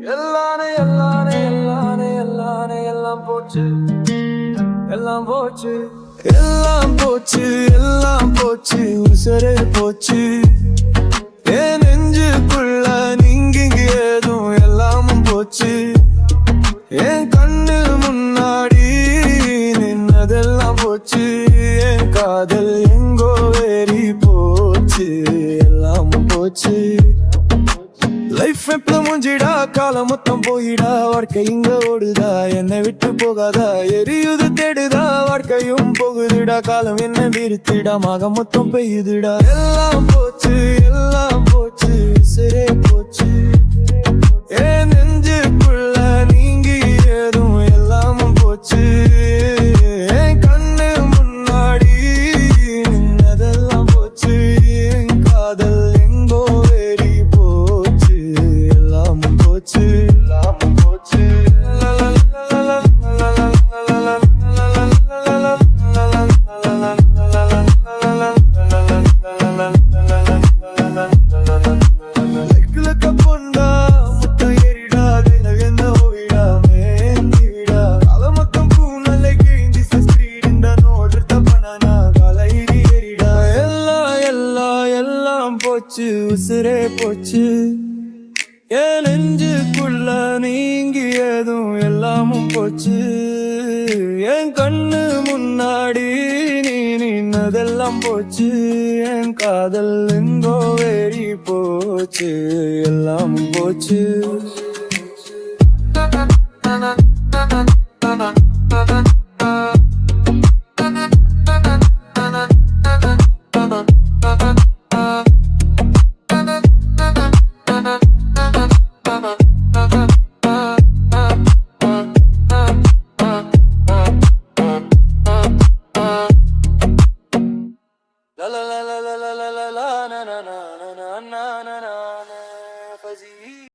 எல்லானே எல்லானே எல்லானே எல்லானே எல்லாம் போச்சு எல்லாம் போச்சு எல்லாம் போச்சு எல்லாம் போச்சு உசரே போச்சு என் நெஞ்சுக்குள்ள நீங்க ஏதும் எல்லாமும் போச்சு என் கண்ணு முன்னாடி நின்னதெல்லாம் போச்சு என் காதல் எங்கோ வேறி போச்சு எல்லாமும் போச்சு லைஃப் எப்ப முடிஞ்சிடா காலம் மொத்தம் போயிடா வாழ்க்கை இங்க ஓடுதா என்னை விட்டு போகாதா எரியுது தேடுதா வாழ்க்கையும் போகுதுடா காலம் என்ன நிறுத்திடா மாக மொத்தம் பெய்யுதுடா எல்லாம் போச்சு எல்லாம் போச்சு சிறை போச்சு என் நெஞ்சுக்குள்ள நீங்க ஏதும் எல்லாமும் போச்சு என் கண்ணு முன்னாடி நின்னதெல்லாம் போச்சு என் காதல் எங்கோ வேறி போச்சு எல்லாமும் போச்சு எல்லாமும் போச்சு போச்சு உசுரே போச்சு என் நெஞ்சுக்குள்ள நீங்கி ஏதும் எல்லாமும் போச்சு என் கண்ணு முன்னாடி நீ நின்னதெல்லாம் போச்சு என் காதல் எங்கோ வேறி போச்சு எல்லாமும் போச்சு la la la la la la